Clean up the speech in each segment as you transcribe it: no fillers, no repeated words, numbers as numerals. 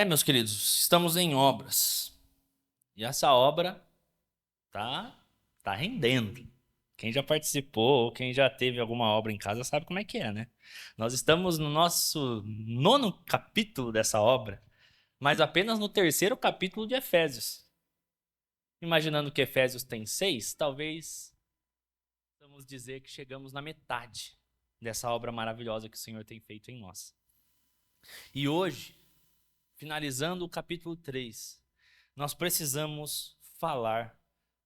Meus queridos, estamos em obras. E essa obra tá rendendo. Quem já participou ou quem já teve alguma obra em casa sabe como é que é, né? Nós estamos no nosso nono capítulo dessa obra, mas apenas no terceiro capítulo de Efésios. Imaginando que Efésios tem 6, talvez vamos dizer que chegamos na metade dessa obra maravilhosa que o Senhor tem feito em nós. E hoje, finalizando o capítulo 3, nós precisamos falar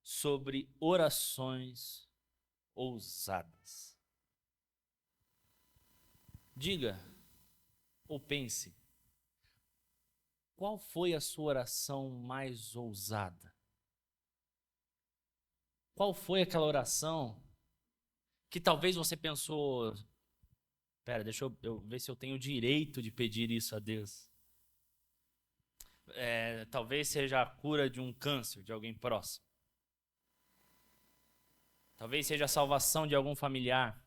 sobre orações ousadas. Diga ou pense, qual foi a sua oração mais ousada? Qual foi aquela oração que talvez você pensou, deixa eu ver se eu tenho o direito de pedir isso a Deus. Talvez seja a cura de um câncer de alguém próximo. Talvez seja a salvação de algum familiar.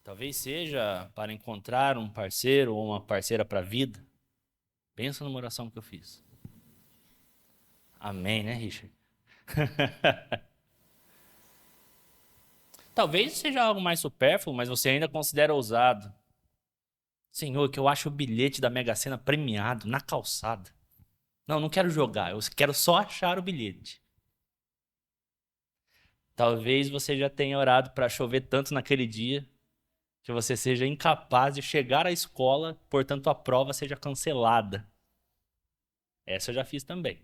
Talvez seja para encontrar um parceiro ou uma parceira para a vida. Pensa numa oração que eu fiz. Amém, né, Richard? Talvez seja algo mais supérfluo, mas você ainda considera ousado. Senhor, que eu acho o bilhete da Mega Sena premiado na calçada. Não quero jogar, eu quero só achar o bilhete. Talvez você já tenha orado para chover tanto naquele dia que você seja incapaz de chegar à escola, portanto a prova seja cancelada. Essa eu já fiz também.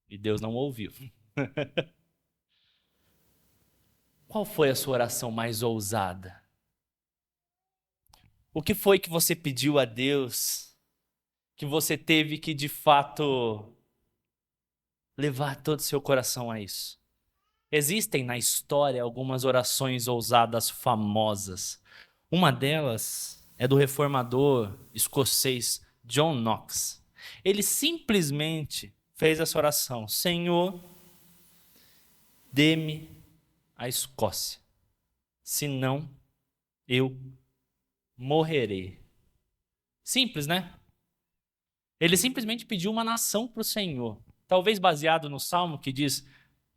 E Deus não ouviu. Qual foi a sua oração mais ousada? O que foi que você pediu a Deus que você teve que de fato levar todo o seu coração a isso? Existem na história algumas orações ousadas famosas. Uma delas é do reformador escocês John Knox. Ele simplesmente fez essa oração: Senhor, dê-me a Escócia, senão eu morrerei. Simples, né? Ele simplesmente pediu uma nação para o Senhor. Talvez baseado no Salmo que diz: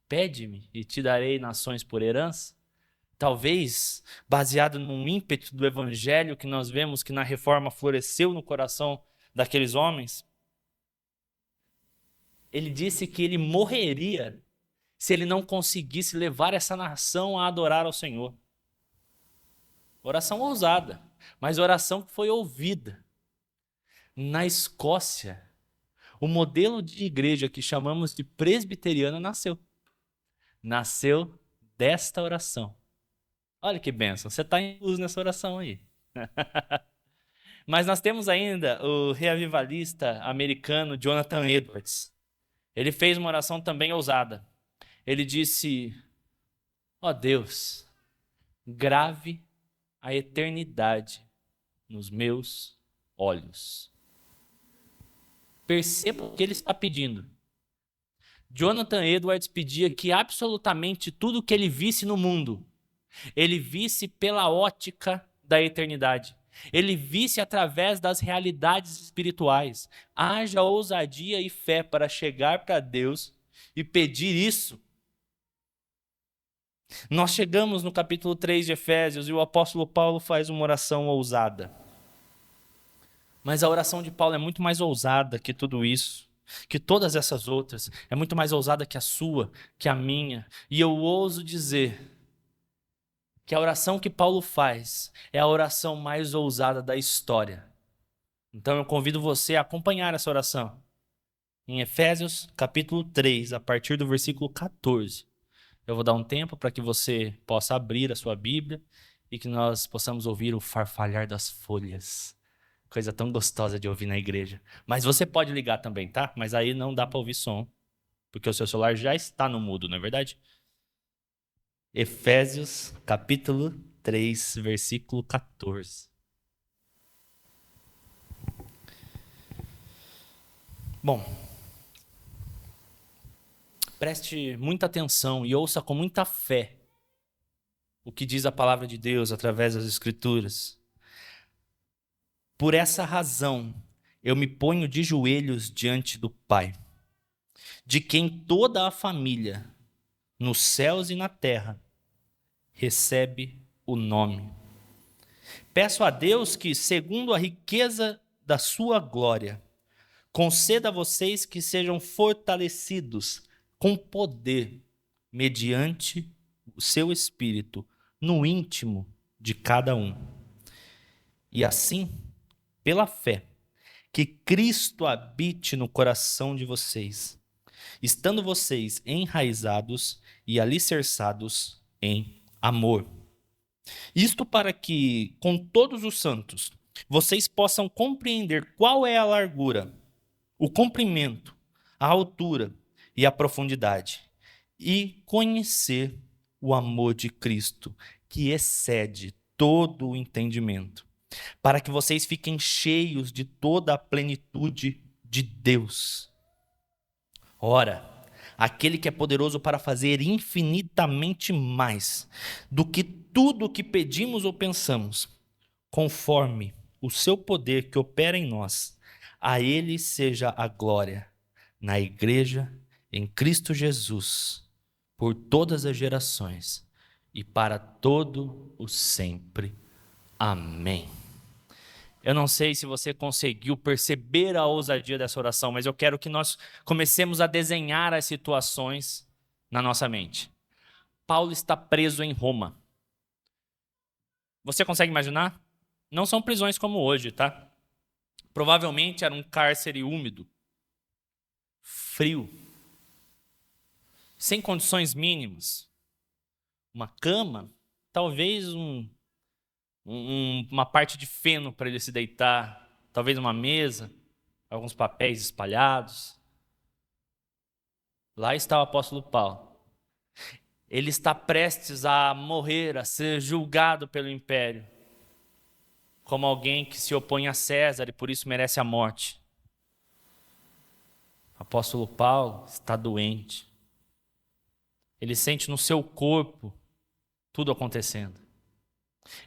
pede-me e te darei nações por herança. Talvez baseado num ímpeto do evangelho que nós vemos que na reforma floresceu no coração daqueles homens. Ele disse que ele morreria se ele não conseguisse levar essa nação a adorar ao Senhor. Oração ousada, mas oração que foi ouvida. Na Escócia, o modelo de igreja que chamamos de presbiteriana nasceu desta oração. Olha que bênção, você está incluso nessa oração aí. Mas nós temos ainda o reavivalista americano Jonathan Edwards. Ele fez uma oração também ousada. Ele disse: ó Deus, grave a eternidade nos meus olhos. Perceba o que ele está pedindo. Jonathan Edwards pedia que absolutamente tudo que ele visse no mundo, ele visse pela ótica da eternidade. Ele visse através das realidades espirituais. Haja ousadia e fé para chegar para Deus e pedir isso. Nós chegamos no capítulo 3 de Efésios e o apóstolo Paulo faz uma oração ousada. Mas a oração de Paulo é muito mais ousada que tudo isso, que todas essas outras. É muito mais ousada que a sua, que a minha. E eu ouso dizer que a oração que Paulo faz é a oração mais ousada da história. Então eu convido você a acompanhar essa oração. Em Efésios capítulo 3, a partir do versículo 14. Eu vou dar um tempo para que você possa abrir a sua Bíblia e que nós possamos ouvir o farfalhar das folhas. Coisa tão gostosa de ouvir na igreja. Mas você pode ligar também, tá? Mas aí não dá para ouvir som, porque o seu celular já está no mudo, não é verdade? Efésios capítulo 3, versículo 14. Bom, preste muita atenção e ouça com muita fé o que diz a palavra de Deus através das Escrituras. Por essa razão, eu me ponho de joelhos diante do Pai, de quem toda a família, nos céus e na terra, recebe o nome. Peço a Deus que, segundo a riqueza da sua glória, conceda a vocês que sejam fortalecidos com poder, mediante o seu Espírito, no íntimo de cada um. E assim, pela fé, que Cristo habite no coração de vocês, estando vocês enraizados e alicerçados em amor. Isto para que, com todos os santos, vocês possam compreender qual é a largura, o comprimento, a altura e a profundidade, e conhecer o amor de Cristo, que excede todo o entendimento, para que vocês fiquem cheios de toda a plenitude de Deus. Ora, aquele que é poderoso para fazer infinitamente mais do que tudo o que pedimos ou pensamos, conforme o seu poder que opera em nós, a ele seja a glória na igreja, em Cristo Jesus, por todas as gerações e para todo o sempre. Amém. Eu não sei se você conseguiu perceber a ousadia dessa oração, mas eu quero que nós comecemos a desenhar as situações na nossa mente. Paulo está preso em Roma. Você consegue imaginar? Não são prisões como hoje, tá? Provavelmente era um cárcere úmido, frio, sem condições mínimas. Uma cama, talvez uma parte de feno para ele se deitar, talvez uma mesa, alguns papéis espalhados. Lá está o apóstolo Paulo. Ele está prestes a morrer, a ser julgado pelo império, como alguém que se opõe a César e por isso merece a morte. O apóstolo Paulo está doente. Ele sente no seu corpo tudo acontecendo.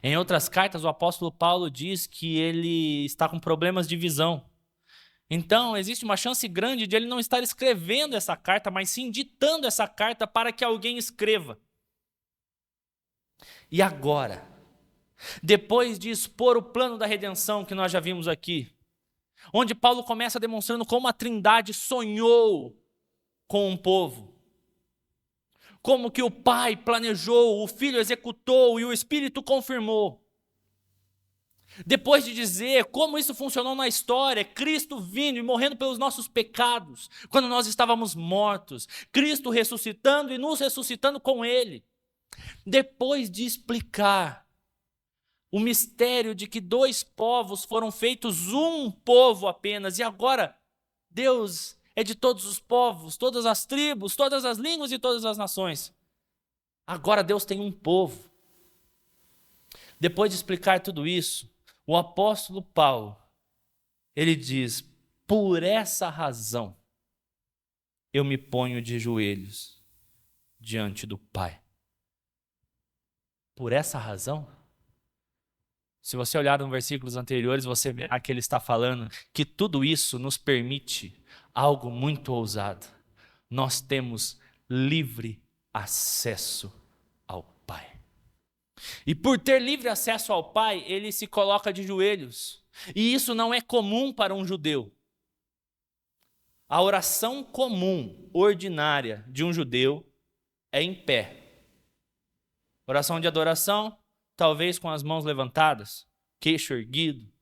Em outras cartas, o apóstolo Paulo diz que ele está com problemas de visão. Então, existe uma chance grande de ele não estar escrevendo essa carta, mas sim ditando essa carta para que alguém escreva. E agora, depois de expor o plano da redenção que nós já vimos aqui, onde Paulo começa demonstrando como a Trindade sonhou com um povo, como que o Pai planejou, o Filho executou e o Espírito confirmou. Depois de dizer como isso funcionou na história, Cristo vindo e morrendo pelos nossos pecados, quando nós estávamos mortos, Cristo ressuscitando e nos ressuscitando com Ele. Depois de explicar o mistério de que dois povos foram feitos um povo apenas, e agora Deus é de todos os povos, todas as tribos, todas as línguas e todas as nações. Agora Deus tem um povo. Depois de explicar tudo isso, o apóstolo Paulo, ele diz: por essa razão, eu me ponho de joelhos diante do Pai. Por essa razão? Se você olhar nos versículos anteriores, você verá que ele está falando que tudo isso nos permite algo muito ousado. Nós temos livre acesso ao Pai. E por ter livre acesso ao Pai, ele se coloca de joelhos. E isso não é comum para um judeu. A oração comum, ordinária de um judeu é em pé. Oração de adoração, talvez com as mãos levantadas, queixo erguido.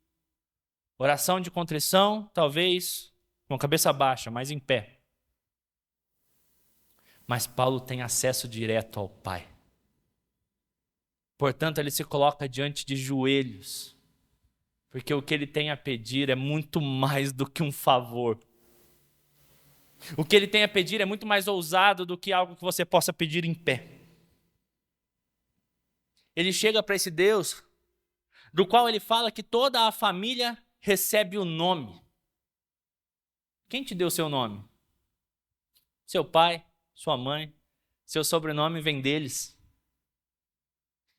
Oração de contrição, talvez com a cabeça baixa, mas em pé. Mas Paulo tem acesso direto ao Pai. Portanto, ele se coloca diante de joelhos, porque o que ele tem a pedir é muito mais do que um favor. O que ele tem a pedir é muito mais ousado do que algo que você possa pedir em pé. Ele chega para esse Deus, do qual ele fala que toda a família recebe o nome. Quem te deu seu nome? Seu pai, sua mãe, seu sobrenome vem deles.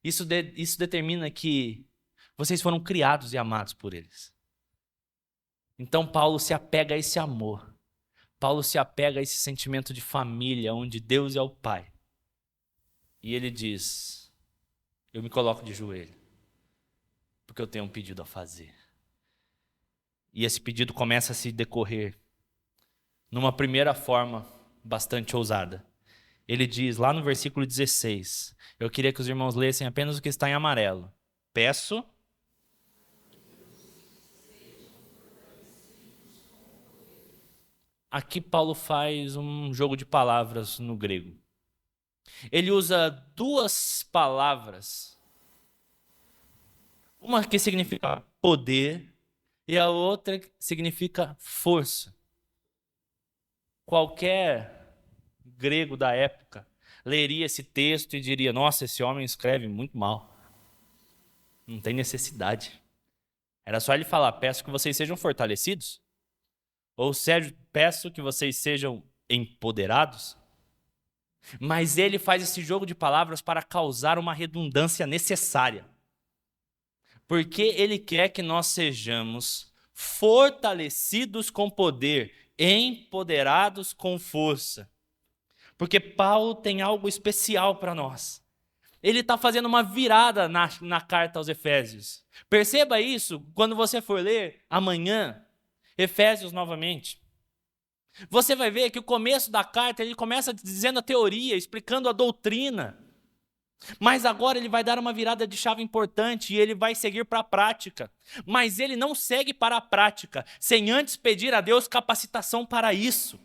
Isso determina que vocês foram criados e amados por eles. Então Paulo se apega a esse amor. Paulo se apega a esse sentimento de família, onde Deus é o Pai. E ele diz: eu me coloco de joelho, porque eu tenho um pedido a fazer. E esse pedido começa a se decorrer numa primeira forma bastante ousada. Ele diz lá no versículo 16, eu queria que os irmãos lessem apenas o que está em amarelo. Peço. Aqui Paulo faz um jogo de palavras no grego. Ele usa duas palavras, uma que significa poder e a outra que significa força. Qualquer grego da época leria esse texto e diria: nossa, esse homem escreve muito mal. Não tem necessidade. Era só ele falar: peço que vocês sejam fortalecidos. Ou peço que vocês sejam empoderados. Mas ele faz esse jogo de palavras para causar uma redundância necessária. Porque ele quer que nós sejamos fortalecidos com poder, empoderados com força. Porque Paulo tem algo especial para nós. Ele está fazendo uma virada na carta aos Efésios. Perceba isso quando você for ler amanhã, Efésios novamente. Você vai ver que o começo da carta, ele começa dizendo a teoria, explicando a doutrina. Mas agora ele vai dar uma virada de chave importante e ele vai seguir para a prática. Mas ele não segue para a prática sem antes pedir a Deus capacitação para isso.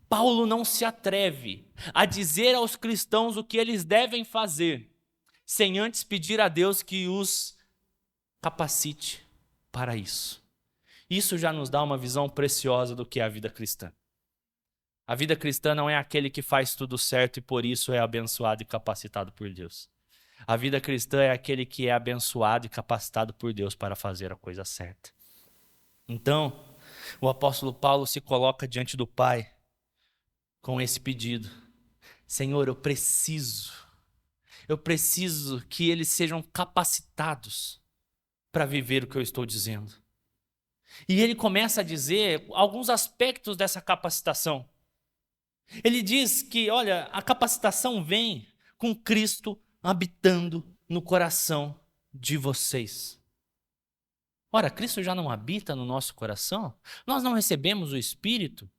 Paulo não se atreve a dizer aos cristãos o que eles devem fazer sem antes pedir a Deus que os capacite para isso. Isso já nos dá uma visão preciosa do que é a vida cristã. A vida cristã não é aquele que faz tudo certo e por isso é abençoado e capacitado por Deus. A vida cristã é aquele que é abençoado e capacitado por Deus para fazer a coisa certa. Então, o apóstolo Paulo se coloca diante do Pai com esse pedido: Senhor, eu preciso que eles sejam capacitados para viver o que eu estou dizendo. E ele começa a dizer alguns aspectos dessa capacitação. Ele diz que, olha, a capacitação vem com Cristo habitando no coração de vocês. Ora, Cristo já não habita no nosso coração? Nós não recebemos o Espírito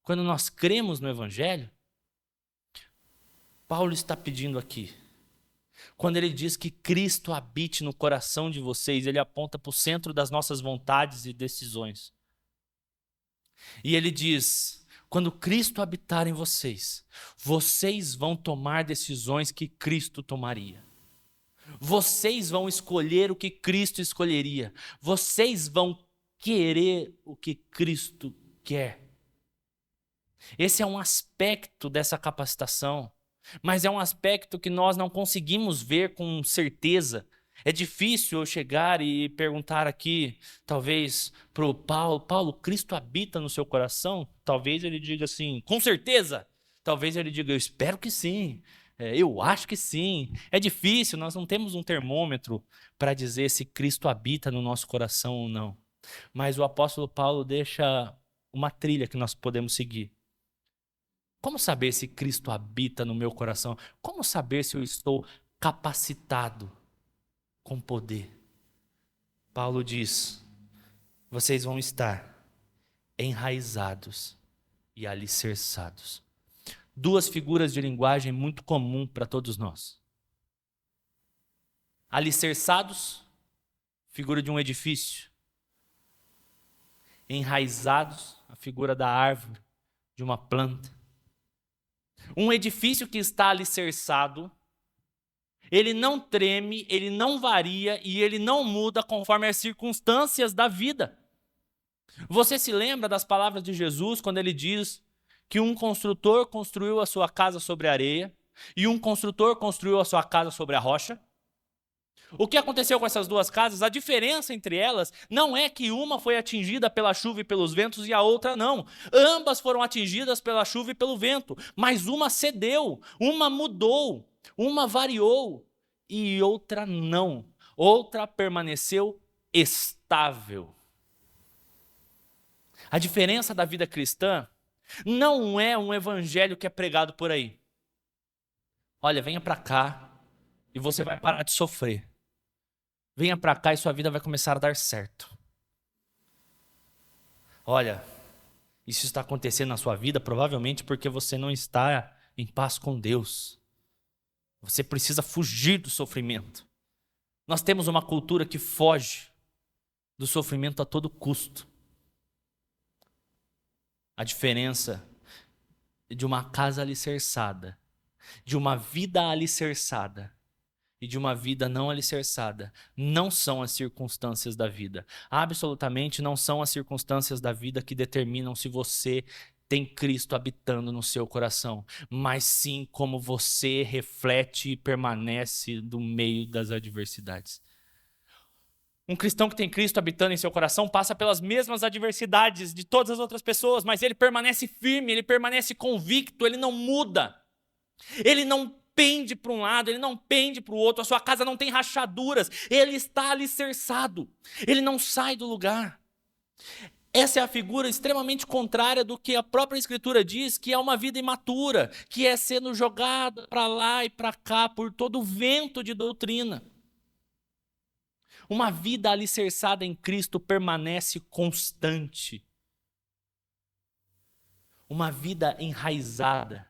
quando nós cremos no Evangelho? Paulo está pedindo aqui. Quando ele diz que Cristo habite no coração de vocês, ele aponta para o centro das nossas vontades e decisões. E ele diz: quando Cristo habitar em vocês, vocês vão tomar decisões que Cristo tomaria. Vocês vão escolher o que Cristo escolheria. Vocês vão querer o que Cristo quer. Esse é um aspecto dessa capacitação. Mas é um aspecto que nós não conseguimos ver com certeza. É difícil eu chegar e perguntar aqui, talvez, para o Paulo, Cristo habita no seu coração? Talvez ele diga assim, com certeza. Talvez ele diga, eu espero que sim. Eu acho que sim. É difícil, nós não temos um termômetro para dizer se Cristo habita no nosso coração ou não. Mas o apóstolo Paulo deixa uma trilha que nós podemos seguir. Como saber se Cristo habita no meu coração? Como saber se eu estou capacitado com poder? Paulo diz: vocês vão estar enraizados e alicerçados. Duas figuras de linguagem muito comum para todos nós. Alicerçados, figura de um edifício. Enraizados, a figura da árvore, de uma planta. Um edifício que está alicerçado, ele não treme, ele não varia e ele não muda conforme as circunstâncias da vida. Você se lembra das palavras de Jesus quando ele diz que um construtor construiu a sua casa sobre a areia e um construtor construiu a sua casa sobre a rocha? O que aconteceu com essas duas casas? A diferença entre elas não é que uma foi atingida pela chuva e pelos ventos e a outra não. Ambas foram atingidas pela chuva e pelo vento, mas uma cedeu, uma mudou, uma variou e outra não. Outra permaneceu estável. estável. A diferença da vida cristã não é um evangelho que é pregado por aí. Olha, venha para cá e você vai parar de sofrer. Venha para cá e sua vida vai começar a dar certo. Olha, isso está acontecendo na sua vida provavelmente porque você não está em paz com Deus. Você precisa fugir do sofrimento. Nós temos uma cultura que foge do sofrimento a todo custo. A diferença de uma casa alicerçada, de uma vida alicerçada e de uma vida não alicerçada não são as circunstâncias da vida. Absolutamente não são as circunstâncias da vida que determinam se você tem Cristo habitando no seu coração, mas sim como você reflete e permanece no meio das adversidades. Um cristão que tem Cristo habitando em seu coração passa pelas mesmas adversidades de todas as outras pessoas, mas ele permanece firme, ele permanece convicto, ele não muda. Ele não pende para um lado, ele não pende para o outro, a sua casa não tem rachaduras, ele está alicerçado, ele não sai do lugar. Essa é a figura extremamente contrária do que a própria Escritura diz, que é uma vida imatura, que é sendo jogada para lá e para cá por todo o vento de doutrina. Uma vida alicerçada em Cristo permanece constante. Uma vida enraizada.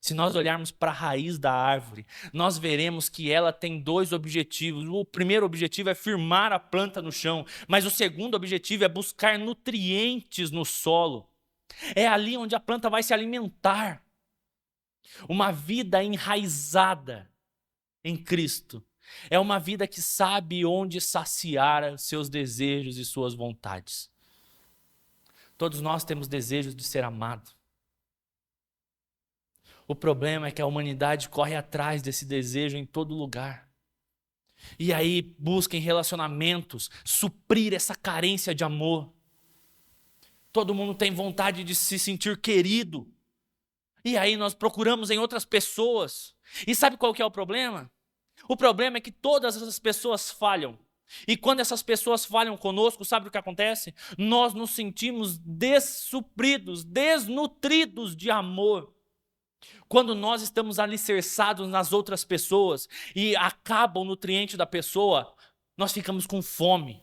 Se nós olharmos para a raiz da árvore, nós veremos que ela tem dois objetivos. O primeiro objetivo é firmar a planta no chão, mas o segundo objetivo é buscar nutrientes no solo. É ali onde a planta vai se alimentar. Uma vida enraizada em Cristo é uma vida que sabe onde saciar seus desejos e suas vontades. Todos nós temos desejos de ser amados. O problema é que a humanidade corre atrás desse desejo em todo lugar. E aí busca em relacionamentos suprir essa carência de amor. Todo mundo tem vontade de se sentir querido. E aí nós procuramos em outras pessoas. E sabe qual que é o problema? O problema é que todas essas pessoas falham. E quando essas pessoas falham conosco, sabe o que acontece? Nós nos sentimos dessupridos, desnutridos de amor. Quando nós estamos alicerçados nas outras pessoas e acaba o nutriente da pessoa, nós ficamos com fome.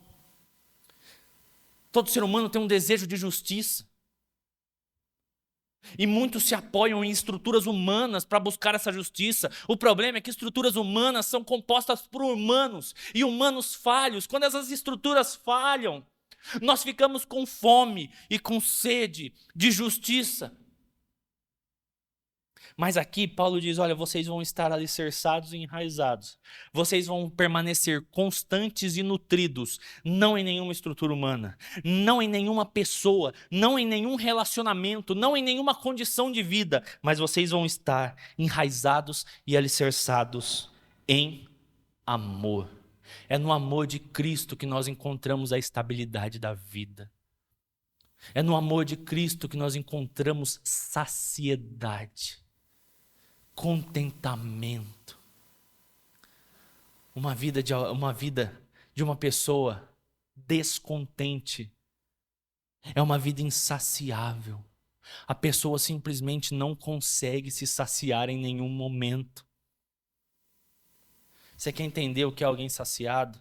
Todo ser humano tem um desejo de justiça. E muitos se apoiam em estruturas humanas para buscar essa justiça. O problema é que estruturas humanas são compostas por humanos e humanos falhos. Quando essas estruturas falham, nós ficamos com fome e com sede de justiça. Mas aqui Paulo diz, olha, vocês vão estar alicerçados e enraizados. Vocês vão permanecer constantes e nutridos, não em nenhuma estrutura humana, não em nenhuma pessoa, não em nenhum relacionamento, não em nenhuma condição de vida, mas vocês vão estar enraizados e alicerçados em amor. É no amor de Cristo que nós encontramos a estabilidade da vida. É no amor de Cristo que nós encontramos saciedade. Contentamento. Uma vida de uma pessoa descontente é uma vida insaciável. A pessoa simplesmente não consegue se saciar em nenhum momento. Você quer entender o que é alguém saciado?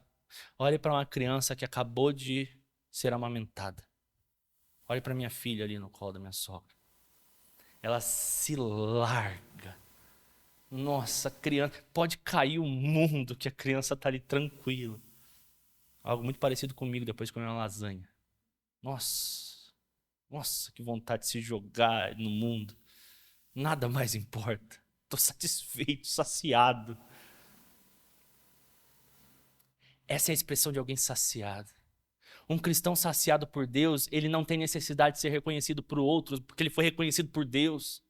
Olhe para uma criança que acabou de ser amamentada. Olhe para minha filha ali no colo da minha sogra. Ela se larga. Nossa, criança, pode cair o mundo que a criança está ali tranquila. Algo muito parecido comigo depois de comer uma lasanha. Nossa, que vontade de se jogar no mundo. Nada mais importa. Estou satisfeito, saciado. Essa é a expressão de alguém saciado. Um cristão saciado por Deus, ele não tem necessidade de ser reconhecido por outros, porque ele foi reconhecido por Deus.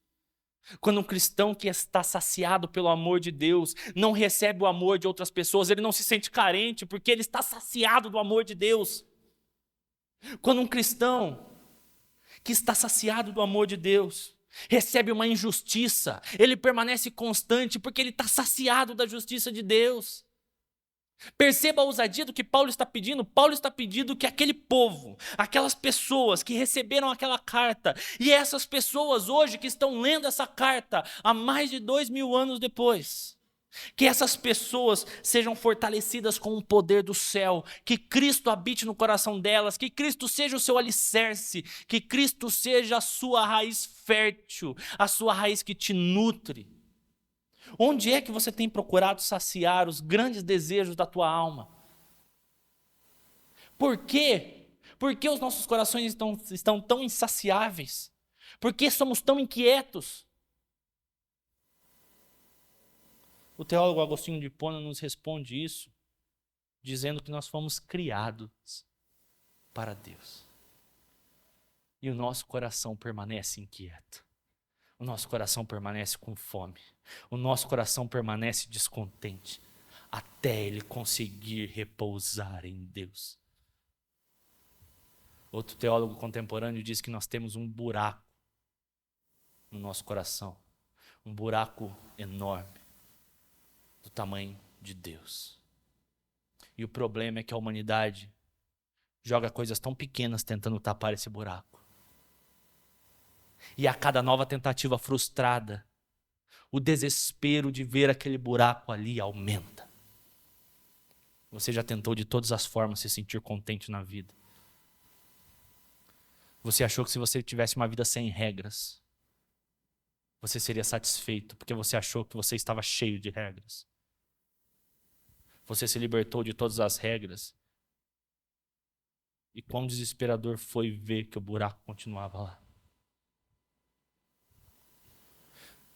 Quando um cristão que está saciado pelo amor de Deus não recebe o amor de outras pessoas, ele não se sente carente porque ele está saciado do amor de Deus. Quando um cristão que está saciado do amor de Deus recebe uma injustiça, ele permanece constante porque ele está saciado da justiça de Deus. Perceba a ousadia do que Paulo está pedindo. Paulo está pedindo que aquele povo, aquelas pessoas que receberam aquela carta, e essas pessoas hoje que estão lendo essa carta há mais de 2000 anos depois, que essas pessoas sejam fortalecidas com o poder do céu, que Cristo habite no coração delas, que Cristo seja o seu alicerce, que Cristo seja a sua raiz fértil, a sua raiz que te nutre. Onde é que você tem procurado saciar os grandes desejos da tua alma? Por quê? Por que os nossos corações estão tão insaciáveis? Por que somos tão inquietos? O teólogo Agostinho de Hipona nos responde isso, dizendo que nós fomos criados para Deus. E o nosso coração permanece inquieto. O nosso coração permanece com fome. O nosso coração permanece descontente até ele conseguir repousar em Deus. Outro teólogo contemporâneo diz que nós temos um buraco no nosso coração. Um buraco enorme do tamanho de Deus. E o problema é que a humanidade joga coisas tão pequenas tentando tapar esse buraco. E a cada nova tentativa frustrada, o desespero de ver aquele buraco ali aumenta. Você já tentou de todas as formas se sentir contente na vida. Você achou que se você tivesse uma vida sem regras, você seria satisfeito, porque você achou que você estava cheio de regras. Você se libertou de todas as regras. E quão desesperador foi ver que o buraco continuava lá.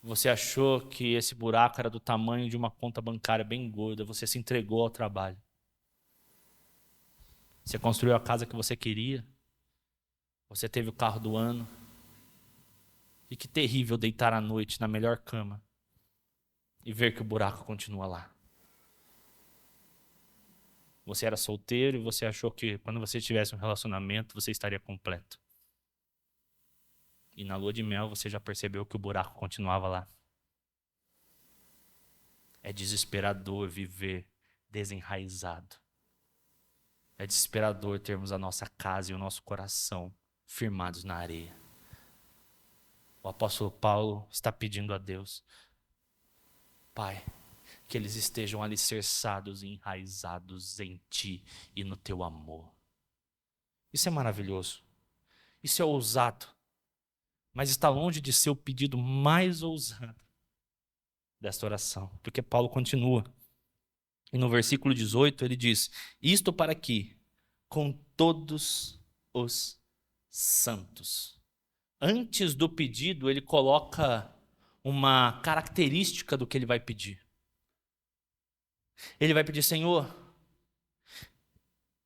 Você achou que esse buraco era do tamanho de uma conta bancária bem gorda. Você se entregou ao trabalho. Você construiu a casa que você queria. Você teve o carro do ano. E que terrível deitar à noite na melhor cama e ver que o buraco continua lá. Você era solteiro e você achou que quando você tivesse um relacionamento você estaria completo. E na lua de mel você já percebeu que o buraco continuava lá. É desesperador viver desenraizado. É desesperador termos a nossa casa e o nosso coração firmados na areia. O apóstolo Paulo está pedindo a Deus, Pai, que eles estejam alicerçados e enraizados em Ti e no Teu amor. Isso é maravilhoso. Isso é ousado. Mas está longe de ser o pedido mais ousado desta oração. Porque Paulo continua. E no versículo 18 ele diz, isto para que, com todos os santos. Antes do pedido, ele coloca uma característica do que ele vai pedir. Ele vai pedir, Senhor,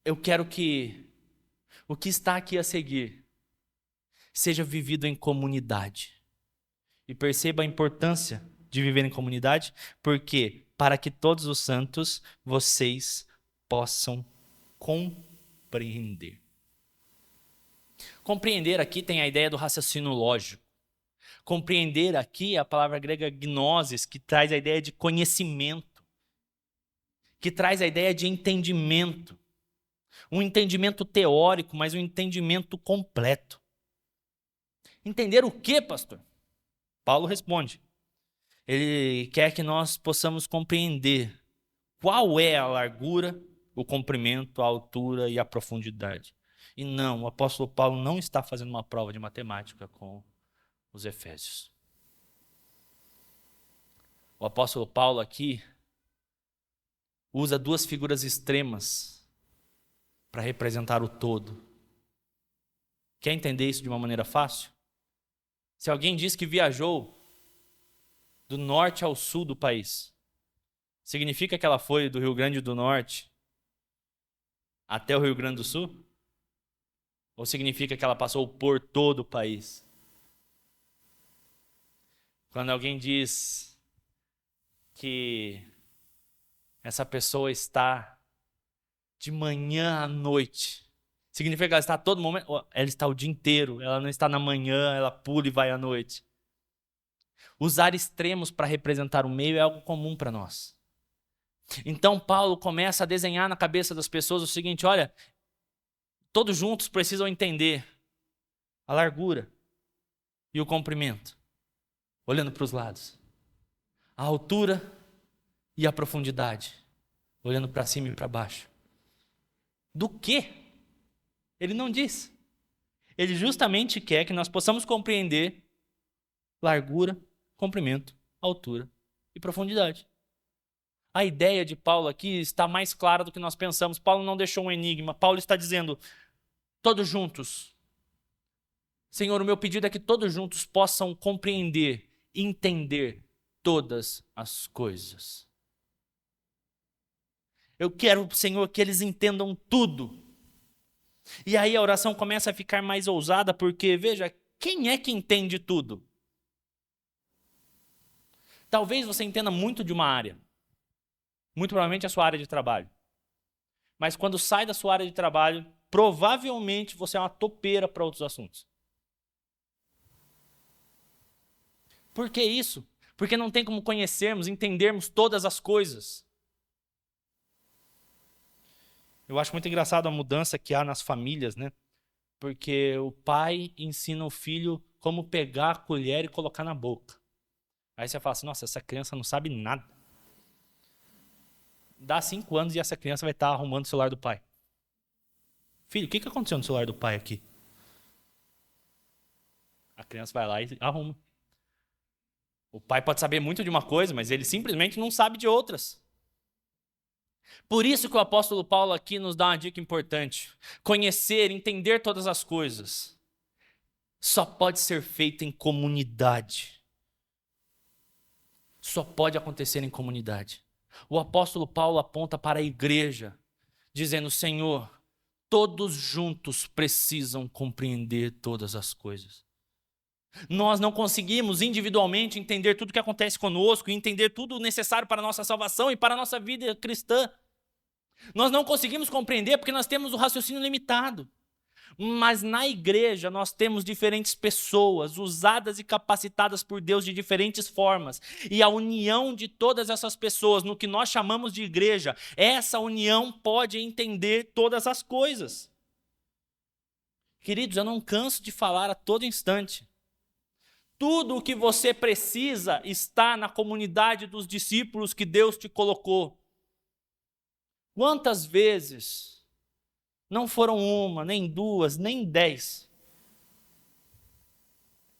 eu quero que o que está aqui a seguir seja vivido em comunidade. E perceba a importância de viver em comunidade, porque para que todos os santos vocês possam compreender. Compreender aqui tem a ideia do raciocínio lógico. Compreender aqui é a palavra grega gnosis, que traz a ideia de conhecimento, que traz a ideia de entendimento. Um entendimento teórico, mas um entendimento completo. Entender o quê, pastor? Paulo responde. Ele quer que nós possamos compreender qual é a largura, o comprimento, a altura e a profundidade. E não, o apóstolo Paulo não está fazendo uma prova de matemática com os efésios. O apóstolo Paulo aqui usa duas figuras extremas para representar o todo. Quer entender isso de uma maneira fácil? Se alguém diz que viajou do norte ao sul do país, significa que ela foi do Rio Grande do Norte até o Rio Grande do Sul? Ou significa que ela passou por todo o país? Quando alguém diz que essa pessoa está de manhã à noite, significa que ela está a todo momento, ela está o dia inteiro, ela não está na manhã, ela pula e vai à noite. Usar extremos para representar o meio é algo comum para nós. Então Paulo começa a desenhar na cabeça das pessoas o seguinte: olha, todos juntos precisam entender a largura e o comprimento, olhando para os lados, a altura e a profundidade, olhando para cima e para baixo. Do quê? Ele não diz. Ele justamente quer que nós possamos compreender largura, comprimento, altura e profundidade. A ideia de Paulo aqui está mais clara do que nós pensamos. Paulo não deixou um enigma. Paulo está dizendo, todos juntos. Senhor, o meu pedido é que todos juntos possam compreender, entender todas as coisas. Eu quero, Senhor, que eles entendam tudo. E aí a oração começa a ficar mais ousada, porque, veja, quem é que entende tudo? Talvez você entenda muito de uma área. Muito provavelmente a sua área de trabalho. Mas quando sai da sua área de trabalho, provavelmente você é uma topeira para outros assuntos. Por que isso? Porque não tem como conhecermos, entendermos todas as coisas. Eu acho muito engraçado a mudança que há nas famílias, né? Porque o pai ensina o filho como pegar a colher e colocar na boca. Aí você fala assim, nossa, essa criança não sabe nada. Dá 5 anos e essa criança vai estar arrumando o celular do pai. Filho, o que aconteceu no celular do pai aqui? A criança vai lá e arruma. O pai pode saber muito de uma coisa, mas ele simplesmente não sabe de outras. Por isso que o apóstolo Paulo aqui nos dá uma dica importante. Conhecer, entender todas as coisas, só pode ser feito em comunidade. Só pode acontecer em comunidade. O apóstolo Paulo aponta para a igreja, dizendo, Senhor, todos juntos precisam compreender todas as coisas. Nós não conseguimos individualmente entender tudo o que acontece conosco e entender tudo necessário para a nossa salvação e para a nossa vida cristã. Nós não conseguimos compreender porque nós temos o raciocínio limitado. Mas na igreja nós temos diferentes pessoas usadas e capacitadas por Deus de diferentes formas. E a união de todas essas pessoas no que nós chamamos de igreja, essa união pode entender todas as coisas. Queridos, eu não canso de falar a todo instante. Tudo o que você precisa está na comunidade dos discípulos que Deus te colocou. Quantas vezes, não foram 1, nem 2, nem 10,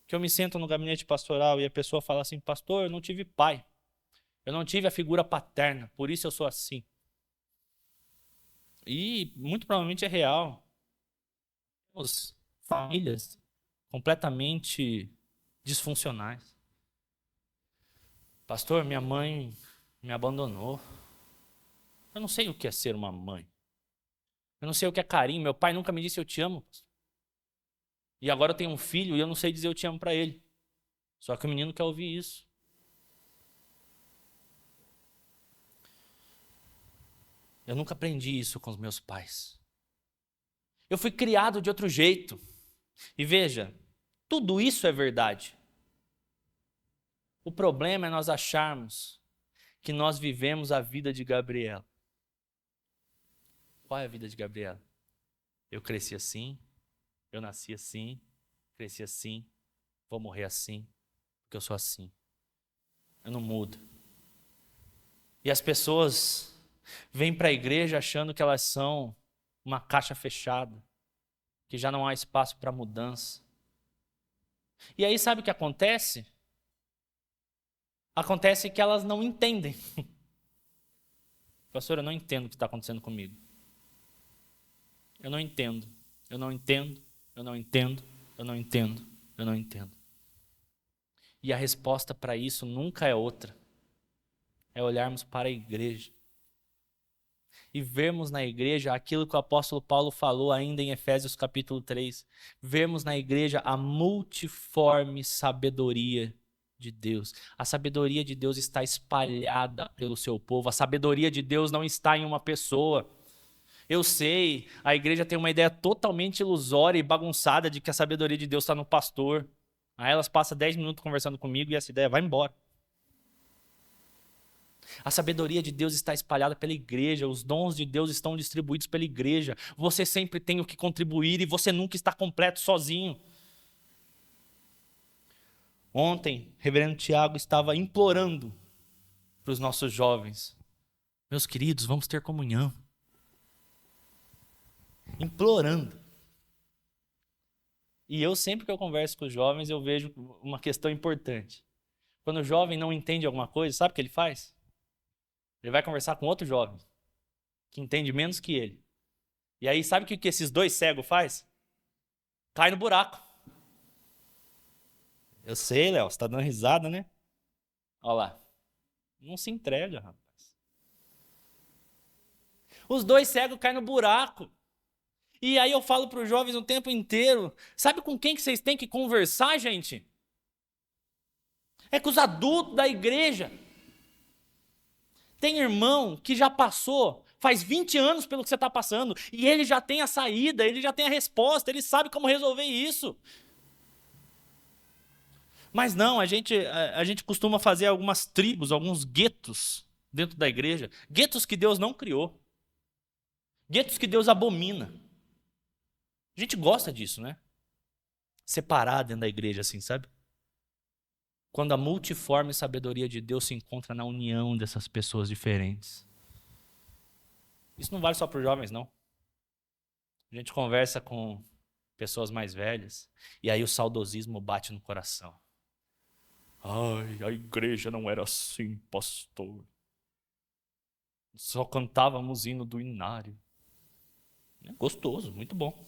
que eu me sento no gabinete pastoral e a pessoa fala assim, pastor, eu não tive pai, eu não tive a figura paterna, por isso eu sou assim. E muito provavelmente é real. Temos famílias completamente disfuncionais. Pastor, minha mãe me abandonou. Eu não sei o que é ser uma mãe. Eu não sei o que é carinho. Meu pai nunca me disse eu te amo. E agora eu tenho um filho e eu não sei dizer eu te amo para ele. Só que o menino quer ouvir isso. Eu nunca aprendi isso com os meus pais. Eu fui criado de outro jeito. E veja, tudo isso é verdade. O problema é nós acharmos que nós vivemos a vida de Gabriela. Qual é a vida de Gabriela? Eu cresci assim, eu nasci assim, cresci assim, vou morrer assim, porque eu sou assim. Eu não mudo. E as pessoas vêm para a igreja achando que elas são uma caixa fechada, que já não há espaço para mudança. E aí sabe o que acontece? Acontece que elas não entendem. Pastor, eu não entendo o que está acontecendo comigo. Eu não entendo, eu não entendo, eu não entendo, eu não entendo, eu não entendo. E a resposta para isso nunca é outra. É olharmos para a igreja. E vermos na igreja aquilo que o apóstolo Paulo falou ainda em Efésios capítulo 3. Vermos na igreja a multiforme sabedoria de Deus. A sabedoria de Deus está espalhada pelo seu povo. A sabedoria de Deus não está em uma pessoa. Eu sei, a igreja tem uma ideia totalmente ilusória e bagunçada de que a sabedoria de Deus está no pastor. Aí elas passam 10 minutos conversando comigo e essa ideia vai embora. A sabedoria de Deus está espalhada pela igreja, os dons de Deus estão distribuídos pela igreja. Você sempre tem o que contribuir e você nunca está completo sozinho. Ontem, o reverendo Tiago estava implorando para os nossos jovens: meus queridos, vamos ter comunhão. Implorando. E eu, sempre que eu converso com os jovens, eu vejo uma questão importante. Quando o jovem não entende alguma coisa, sabe o que ele faz? Ele vai conversar com outro jovem, que entende menos que ele. E aí, sabe o que esses dois cegos faz? Cai no buraco. Eu sei, Léo, você está dando risada, né? Olha lá. Não se entrega, rapaz. Os dois cegos caem no buraco. E aí eu falo para os jovens o tempo inteiro: sabe com quem que vocês têm que conversar, gente? É com os adultos da igreja. Tem irmão que já passou, faz 20 anos pelo que você está passando, e ele já tem a saída, ele já tem a resposta, ele sabe como resolver isso. Mas não, a gente costuma fazer algumas tribos, alguns guetos dentro da igreja, guetos que Deus não criou, guetos que Deus abomina. A gente gosta disso, né? Separar dentro da igreja, assim, sabe? Quando a multiforme sabedoria de Deus se encontra na união dessas pessoas diferentes. Isso não vale só para os jovens, não. A gente conversa com pessoas mais velhas e aí o saudosismo bate no coração. Ai, a igreja não era assim, pastor. Só cantávamos hino do inário. É gostoso, muito bom.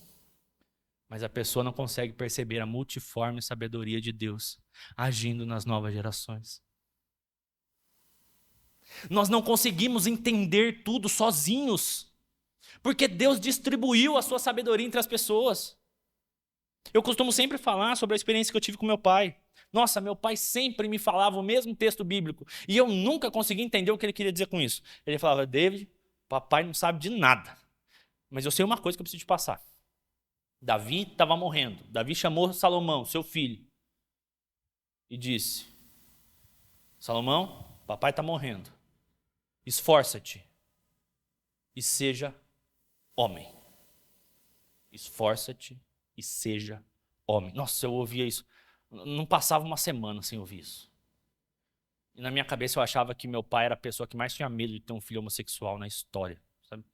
Mas a pessoa não consegue perceber a multiforme sabedoria de Deus agindo nas novas gerações. Nós não conseguimos entender tudo sozinhos, porque Deus distribuiu a sua sabedoria entre as pessoas. Eu costumo sempre falar sobre a experiência que eu tive com meu pai. Nossa, meu pai sempre me falava o mesmo texto bíblico e eu nunca consegui entender o que ele queria dizer com isso. Ele falava: David, papai não sabe de nada, mas eu sei uma coisa que eu preciso te passar. Davi estava morrendo. Davi chamou Salomão, seu filho, e disse: Salomão, papai está morrendo. Esforça-te e seja homem. Esforça-te e seja homem. Nossa, eu ouvia isso. Não passava uma semana sem ouvir isso. E na minha cabeça eu achava que meu pai era a pessoa que mais tinha medo de ter um filho homossexual na história, sabe?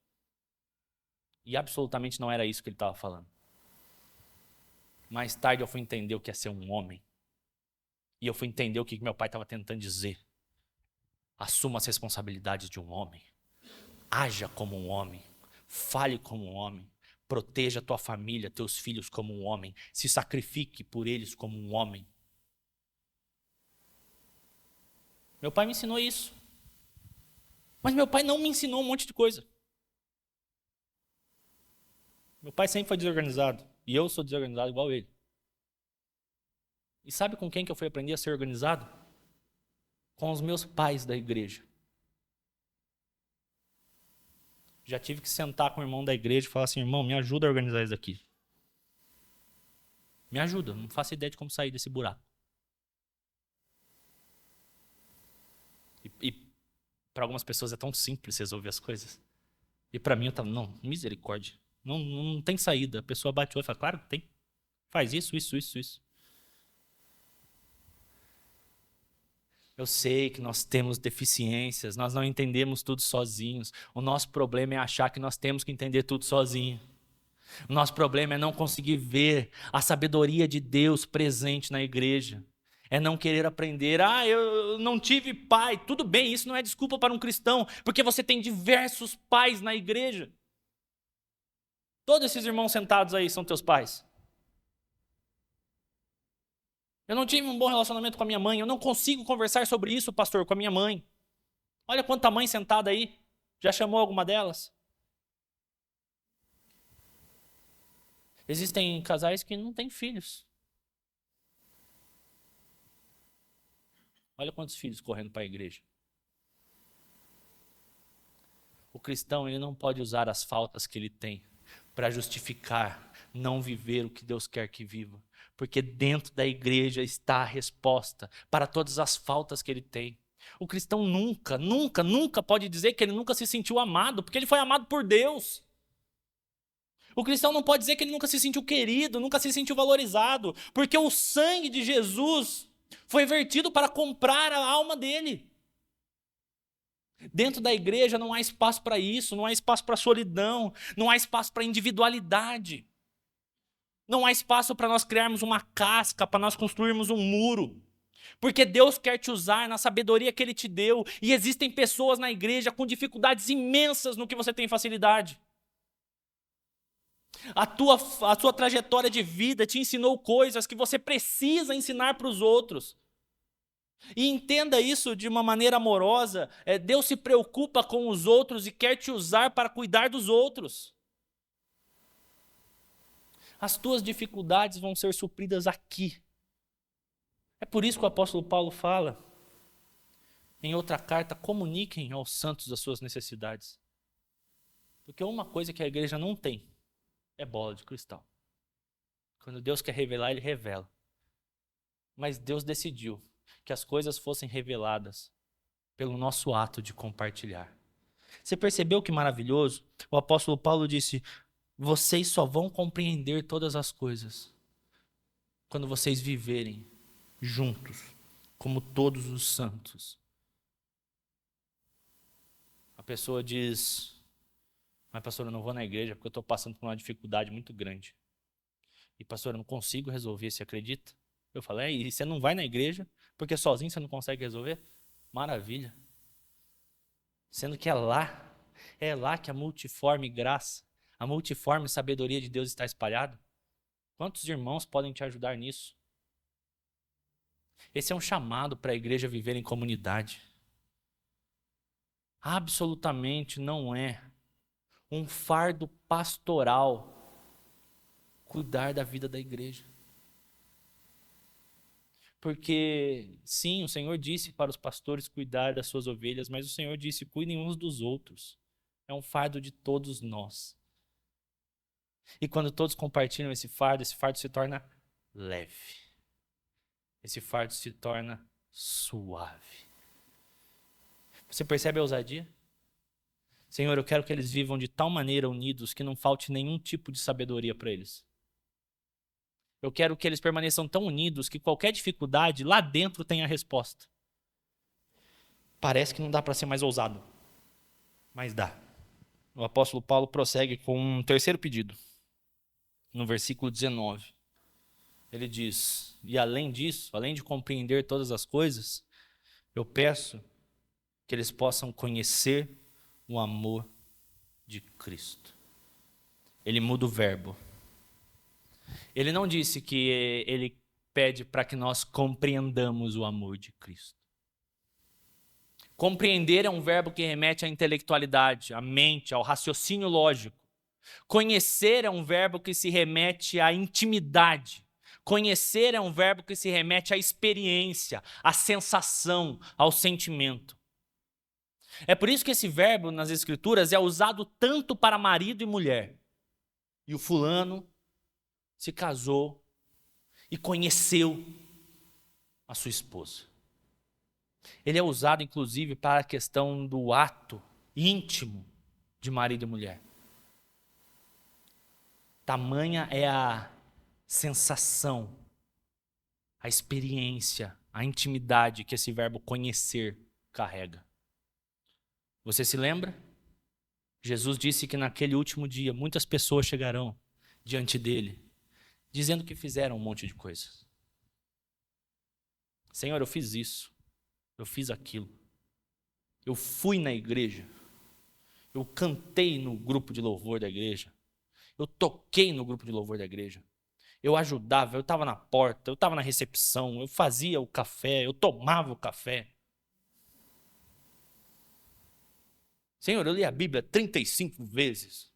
E absolutamente não era isso que ele estava falando. Mais tarde eu fui entender o que é ser um homem. E eu fui entender o que meu pai estava tentando dizer. Assuma as responsabilidades de um homem. Haja como um homem. Fale como um homem. Proteja tua família, teus filhos como um homem. Se sacrifique por eles como um homem. Meu pai me ensinou isso. Mas meu pai não me ensinou um monte de coisa. Meu pai sempre foi desorganizado. E eu sou desorganizado igual ele. E sabe com quem que eu fui aprender a ser organizado? Com os meus pais da igreja. Já tive que sentar com o irmão da igreja e falar assim: irmão, me ajuda a organizar isso aqui. Me ajuda, não faço ideia de como sair desse buraco. E para algumas pessoas é tão simples resolver as coisas. E para mim eu tava: não, misericórdia. Não tem saída. A pessoa bate o olho e fala: claro que tem. Faz isso. Eu sei que nós temos deficiências, nós não entendemos tudo sozinhos. O nosso problema é achar que nós temos que entender tudo sozinho. O nosso problema é não conseguir ver a sabedoria de Deus presente na igreja. É não querer aprender. Eu não tive pai. Tudo bem, isso não é desculpa para um cristão, porque você tem diversos pais na igreja. Todos esses irmãos sentados aí são teus pais. Eu não tive um bom relacionamento com a minha mãe. Eu não consigo conversar sobre isso, pastor, com a minha mãe. Olha quanta mãe sentada aí. Já chamou alguma delas? Existem casais que não têm filhos. Olha quantos filhos correndo para a igreja. O cristão, ele não pode usar as faltas que ele tem para justificar não viver o que Deus quer que viva. Porque dentro da igreja está a resposta para todas as faltas que ele tem. O cristão nunca, nunca, nunca pode dizer que ele nunca se sentiu amado, porque ele foi amado por Deus. O cristão não pode dizer que ele nunca se sentiu querido, nunca se sentiu valorizado, porque o sangue de Jesus foi vertido para comprar a alma dele. Dentro da igreja não há espaço para isso, não há espaço para solidão, não há espaço para individualidade. Não há espaço para nós criarmos uma casca, para nós construirmos um muro. Porque Deus quer te usar na sabedoria que Ele te deu. E existem pessoas na igreja com dificuldades imensas no que você tem facilidade. A sua trajetória de vida te ensinou coisas que você precisa ensinar para os outros. E entenda isso de uma maneira amorosa. Deus se preocupa com os outros e quer te usar para cuidar dos outros. As tuas dificuldades vão ser supridas aqui. É por isso que o apóstolo Paulo fala, em outra carta, comuniquem aos santos as suas necessidades. Porque uma coisa que a igreja não tem é bola de cristal. Quando Deus quer revelar, Ele revela. Mas Deus decidiu que as coisas fossem reveladas pelo nosso ato de compartilhar. Você percebeu que maravilhoso? O apóstolo Paulo disse, vocês só vão compreender todas as coisas quando vocês viverem juntos, como todos os santos. A pessoa diz, mas pastor, eu não vou na igreja porque eu estou passando por uma dificuldade muito grande. E pastor, eu não consigo resolver, você acredita? Eu falei, e você não vai na igreja porque sozinho você não consegue resolver? Maravilha. Sendo que é lá que a multiforme graça, a multiforme sabedoria de Deus está espalhada. Quantos irmãos podem te ajudar nisso? Esse é um chamado para a igreja viver em comunidade. Absolutamente não é um fardo pastoral cuidar da vida da igreja. Porque, sim, o Senhor disse para os pastores cuidar das suas ovelhas, mas o Senhor disse, cuidem uns dos outros. É um fardo de todos nós. E quando todos compartilham esse fardo se torna leve. Esse fardo se torna suave. Você percebe a ousadia? Senhor, eu quero que eles vivam de tal maneira unidos que não falte nenhum tipo de sabedoria para eles. Eu quero que eles permaneçam tão unidos que qualquer dificuldade lá dentro tenha a resposta. Parece que não dá para ser mais ousado, mas dá. O apóstolo Paulo prossegue com um terceiro pedido, no versículo 19. Ele diz, e além disso, além de compreender todas as coisas, eu peço que eles possam conhecer o amor de Cristo. Ele muda o verbo. Ele não disse que ele pede para que nós compreendamos o amor de Cristo. Compreender é um verbo que remete à intelectualidade, à mente, ao raciocínio lógico. Conhecer é um verbo que se remete à intimidade. Conhecer é um verbo que se remete à experiência, à sensação, ao sentimento. É por isso que esse verbo nas Escrituras é usado tanto para marido e mulher. E o fulano se casou e conheceu a sua esposa. Ele é usado, inclusive, para a questão do ato íntimo de marido e mulher. Tamanha é a sensação, a experiência, a intimidade que esse verbo conhecer carrega. Você se lembra? Jesus disse que naquele último dia muitas pessoas chegarão diante dele, dizendo que fizeram um monte de coisas. Senhor, eu fiz isso, eu fiz aquilo, eu fui na igreja, eu cantei no grupo de louvor da igreja, eu toquei no grupo de louvor da igreja, eu ajudava, eu estava na porta, eu estava na recepção, eu fazia o café, eu tomava o café. Senhor, eu li a Bíblia 35 vezes.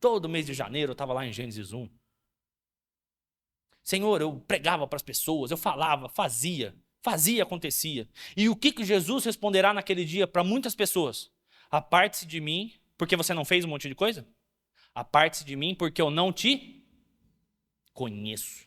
Todo mês de janeiro eu estava lá em Gênesis 1. Senhor, eu pregava para as pessoas, eu falava, fazia, acontecia. E o que Jesus responderá naquele dia para muitas pessoas? Aparte-se de mim, porque você não fez um monte de coisa? Aparte-se de mim, porque eu não te conheço.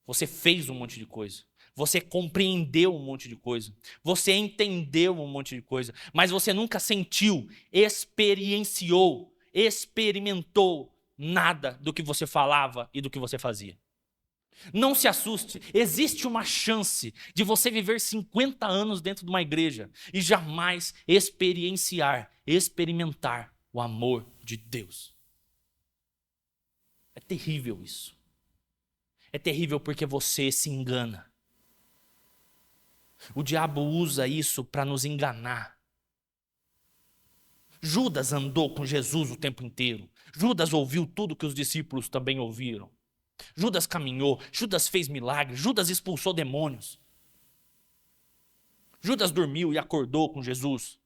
Você fez um monte de coisa. Você compreendeu um monte de coisa. Você entendeu um monte de coisa. Mas você nunca sentiu, experienciou, experimentou nada do que você falava e do que você fazia. Não se assuste, existe uma chance de você viver 50 anos dentro de uma igreja e jamais experimentar o amor de Deus. É terrível isso. É terrível porque você se engana. O diabo usa isso para nos enganar. Judas andou com Jesus o tempo inteiro. Judas ouviu tudo que os discípulos também ouviram. Judas caminhou, Judas fez milagres, Judas expulsou demônios. Judas dormiu e acordou com Jesus.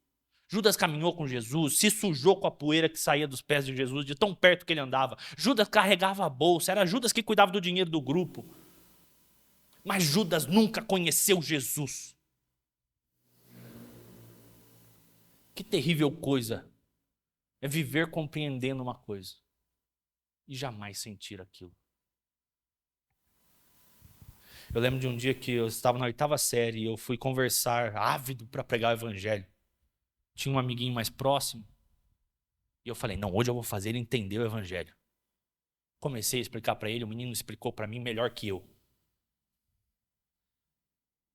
Judas caminhou com Jesus, se sujou com a poeira que saía dos pés de Jesus, de tão perto que ele andava. Judas carregava a bolsa, era Judas que cuidava do dinheiro do grupo. Mas Judas nunca conheceu Jesus. Que terrível coisa é viver compreendendo uma coisa e jamais sentir aquilo. Eu lembro de um dia que eu estava na 8ª série e eu fui conversar, ávido para pregar o evangelho. Tinha um amiguinho mais próximo e eu falei, não, hoje eu vou fazer ele entender o evangelho. Comecei a explicar para ele, o menino explicou para mim melhor que eu.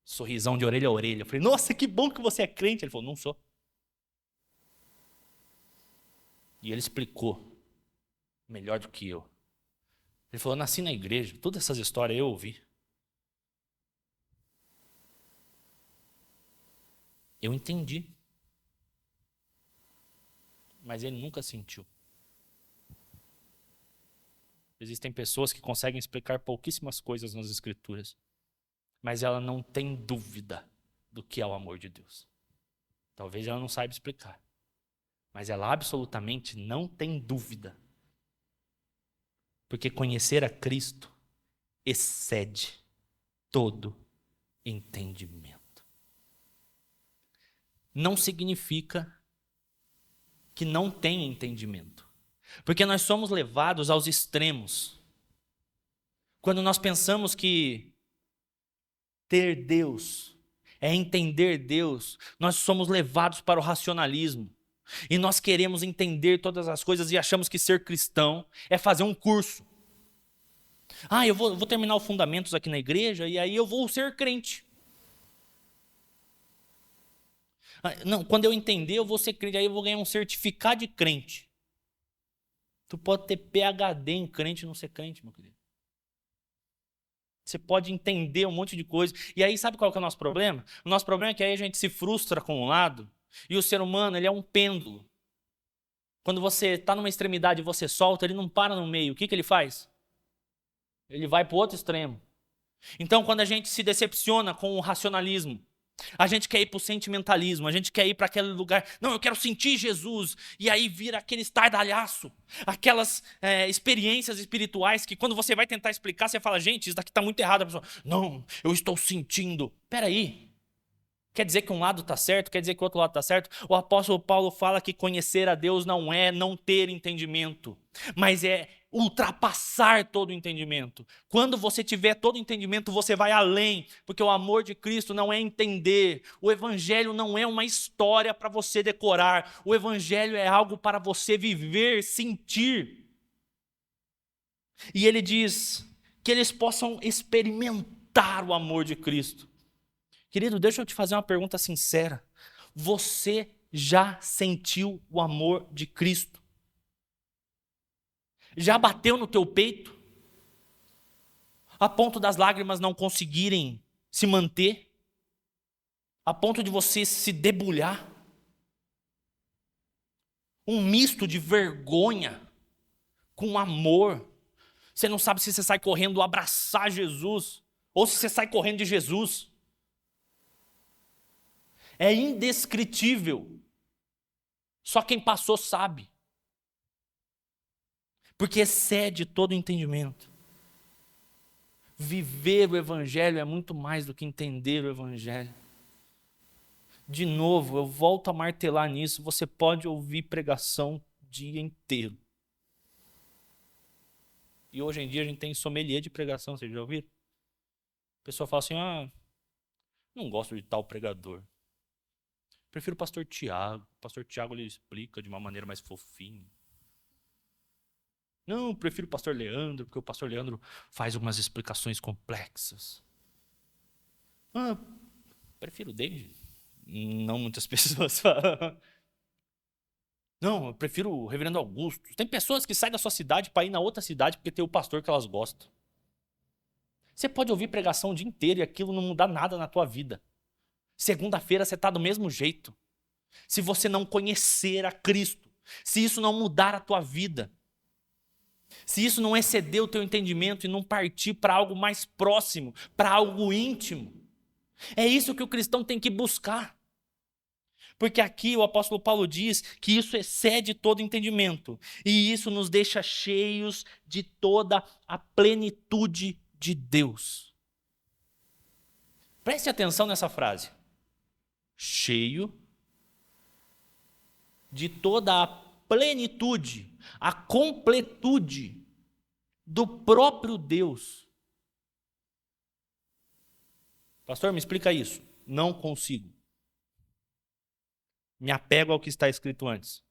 Sorrisão de orelha a orelha. Eu falei, nossa, que bom que você é crente. Ele falou, não sou. E ele explicou melhor do que eu. Ele falou, nasci na igreja, todas essas histórias eu ouvi. Eu entendi. Mas ele nunca sentiu. Existem pessoas que conseguem explicar pouquíssimas coisas nas Escrituras, mas ela não tem dúvida do que é o amor de Deus. Talvez ela não saiba explicar, mas ela absolutamente não tem dúvida. Porque conhecer a Cristo excede todo entendimento. Não significa que não tem entendimento. Porque nós somos levados aos extremos. Quando nós pensamos que ter Deus é entender Deus, nós somos levados para o racionalismo. E nós queremos entender todas as coisas e achamos que ser cristão é fazer um curso. Eu vou terminar os fundamentos aqui na igreja e aí eu vou ser crente. Não, quando eu entender, eu vou ser crente, aí eu vou ganhar um certificado de crente. Tu pode ter PhD em crente e não ser crente, meu querido. Você pode entender um monte de coisa. E aí, sabe qual que é o nosso problema? O nosso problema é que aí a gente se frustra com um lado, e o ser humano, ele é um pêndulo. Quando você está numa extremidade e você solta, ele não para no meio. O que ele faz? Ele vai para o outro extremo. Então, quando a gente se decepciona com o racionalismo, a gente quer ir para o sentimentalismo, a gente quer ir para aquele lugar, não, eu quero sentir Jesus, e aí vira aquele estardalhaço, aquelas experiências espirituais que quando você vai tentar explicar, você fala, gente, isso daqui está muito errado. A pessoa, não, eu estou sentindo. Peraí, quer dizer que um lado está certo, quer dizer que o outro lado está certo? O apóstolo Paulo fala que conhecer a Deus não é não ter entendimento, mas é ultrapassar todo o entendimento. Quando você tiver todo o entendimento, você vai além, porque o amor de Cristo não é entender. O evangelho não é uma história para você decorar. O evangelho é algo para você viver, sentir. E ele diz que eles possam experimentar o amor de Cristo. Querido, deixa eu te fazer uma pergunta sincera. Você já sentiu o amor de Cristo? Já bateu no teu peito? A ponto das lágrimas não conseguirem se manter? A ponto de você se debulhar? Um misto de vergonha com amor. Você não sabe se você sai correndo abraçar Jesus ou se você sai correndo de Jesus. É indescritível. Só quem passou sabe. Porque excede todo o entendimento. Viver o evangelho é muito mais do que entender o evangelho. De novo, eu volto a martelar nisso, você pode ouvir pregação o dia inteiro. E hoje em dia a gente tem sommelier de pregação, vocês já ouviram? A pessoa fala assim, Não gosto de tal pregador. Prefiro o pastor Tiago. O pastor Tiago ele explica de uma maneira mais fofinha. Não, prefiro o pastor Leandro, porque o pastor Leandro faz umas explicações complexas. Prefiro o David. Não muitas pessoas falam. Não, eu prefiro o reverendo Augusto. Tem pessoas que saem da sua cidade para ir na outra cidade porque tem o pastor que elas gostam. Você pode ouvir pregação o dia inteiro e aquilo não mudar nada na tua vida. Segunda-feira você está do mesmo jeito. Se você não conhecer a Cristo, se isso não mudar a tua vida, se isso não exceder o teu entendimento e não partir para algo mais próximo, para algo íntimo, é isso que o cristão tem que buscar. Porque aqui o apóstolo Paulo diz que isso excede todo entendimento. E isso nos deixa cheios de toda a plenitude de Deus. Preste atenção nessa frase. Cheio de toda a plenitude, a completude do próprio Deus. Pastor, me explica isso. Não consigo. Me apego ao que está escrito antes.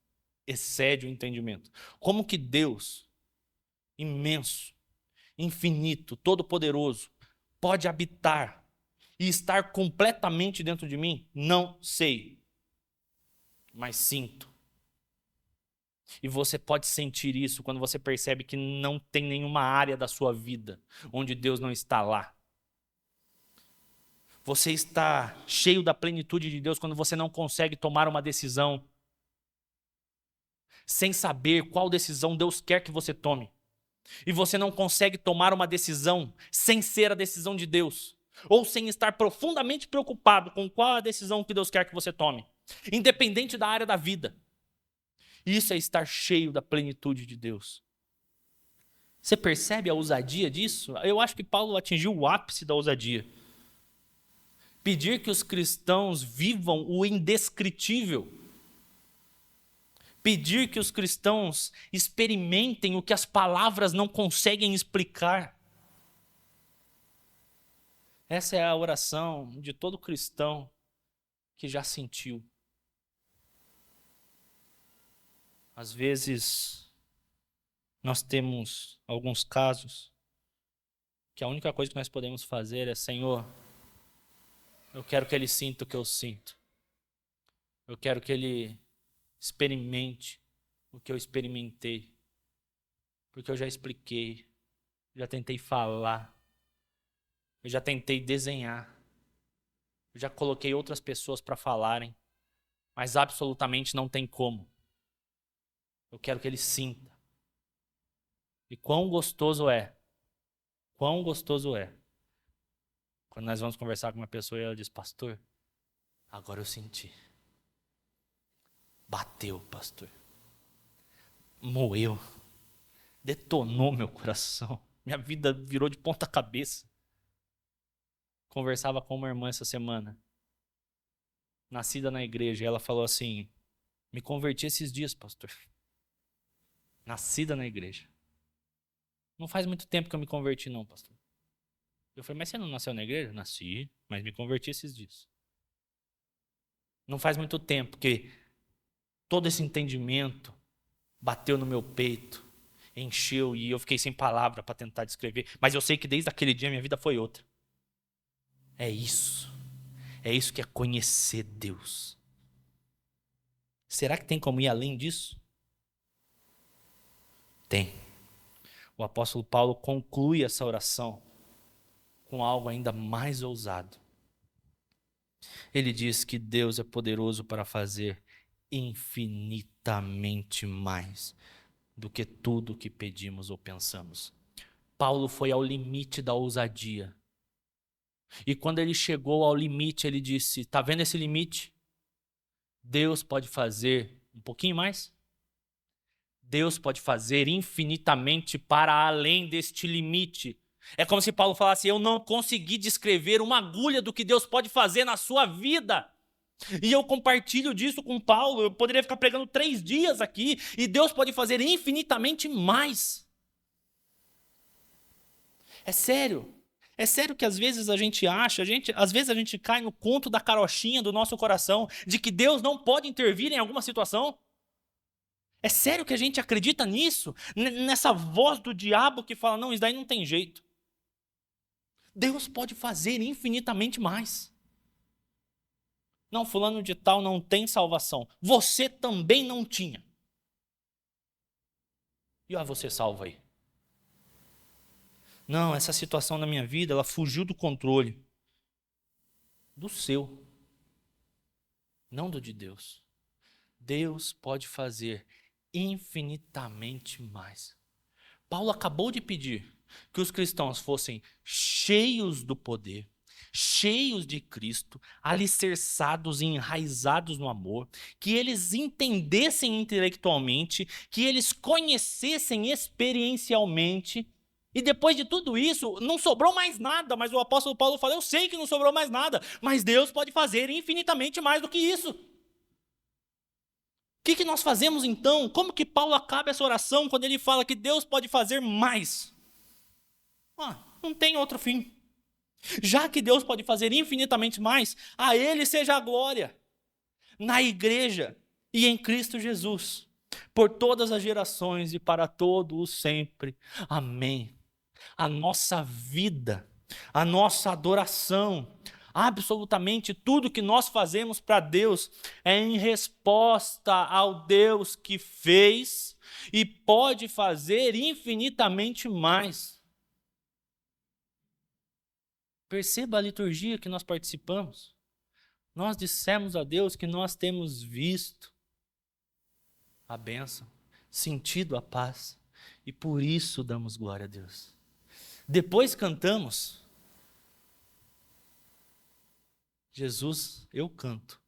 Excede o entendimento. Como que Deus, imenso, infinito, todo-poderoso, pode habitar e estar completamente dentro de mim? Não sei. Mas sinto. E você pode sentir isso quando você percebe que não tem nenhuma área da sua vida onde Deus não está lá. Você está cheio da plenitude de Deus quando você não consegue tomar uma decisão sem saber qual decisão Deus quer que você tome. E você não consegue tomar uma decisão sem ser a decisão de Deus. Ou sem estar profundamente preocupado com qual a decisão que Deus quer que você tome. Independente da área da vida. Isso é estar cheio da plenitude de Deus. Você percebe a ousadia disso? Eu acho que Paulo atingiu o ápice da ousadia. Pedir que os cristãos vivam o indescritível. Pedir que os cristãos experimentem o que as palavras não conseguem explicar. Essa é a oração de todo cristão que já sentiu. Às vezes, nós temos alguns casos que a única coisa que nós podemos fazer é: Senhor, eu quero que ele sinta o que eu sinto. Eu quero que ele experimente o que eu experimentei. Porque eu já expliquei, já tentei falar, eu já tentei desenhar, eu já coloquei outras pessoas para falarem, mas absolutamente não tem como. Eu quero que ele sinta. E quão gostoso é. Quão gostoso é. Quando nós vamos conversar com uma pessoa e ela diz: pastor, agora eu senti. Bateu, pastor. Moeu. Detonou meu coração. Minha vida virou de ponta cabeça. Conversava com uma irmã essa semana. Nascida na igreja. E ela falou assim: me converti esses dias, pastor. Nascida na igreja. Não faz muito tempo que eu me converti não, pastor. Eu falei: mas você não nasceu na igreja? Nasci, mas me converti esses dias. Não faz muito tempo que todo esse entendimento bateu no meu peito, encheu e eu fiquei sem palavra para tentar descrever. Mas eu sei que desde aquele dia minha vida foi outra. É isso. É isso que é conhecer Deus. Será que tem como ir além disso? Tem. O apóstolo Paulo conclui essa oração com algo ainda mais ousado. Ele diz que Deus é poderoso para fazer infinitamente mais do que tudo que pedimos ou pensamos. Paulo foi ao limite da ousadia. E quando ele chegou ao limite, ele disse: está vendo esse limite? Deus pode fazer um pouquinho mais? Deus pode fazer infinitamente para além deste limite. É como se Paulo falasse: eu não consegui descrever uma agulha do que Deus pode fazer na sua vida. E eu compartilho disso com Paulo. Eu poderia ficar pregando 3 dias aqui. E Deus pode fazer infinitamente mais. É sério. É sério que às vezes a gente acha, às vezes a gente cai no conto da carochinha do nosso coração, de que Deus não pode intervir em alguma situação? É sério que a gente acredita nisso? Nessa voz do diabo que fala, não, isso daí não tem jeito. Deus pode fazer infinitamente mais. Não, fulano de tal não tem salvação. Você também não tinha. E olha você salvo aí. Não, essa situação na minha vida, ela fugiu do controle. Do seu, não do de Deus. Deus pode fazer infinitamente mais. Paulo acabou de pedir que os cristãos fossem cheios do poder, cheios de Cristo, alicerçados e enraizados no amor, que eles entendessem intelectualmente, que eles conhecessem experiencialmente. E depois de tudo isso, não sobrou mais nada, mas o apóstolo Paulo fala, eu sei que não sobrou mais nada, mas Deus pode fazer infinitamente mais do que isso. O que nós fazemos então? Como que Paulo acaba essa oração quando ele fala que Deus pode fazer mais? Não tem outro fim. Já que Deus pode fazer infinitamente mais, a Ele seja a glória, na igreja e em Cristo Jesus, por todas as gerações e para todo o sempre. Amém. A nossa vida, a nossa adoração, absolutamente tudo que nós fazemos para Deus é em resposta ao Deus que fez e pode fazer infinitamente mais. Perceba a liturgia que nós participamos. Nós dissemos a Deus que nós temos visto a bênção, sentido a paz, e por isso damos glória a Deus. Depois cantamos, Jesus, eu canto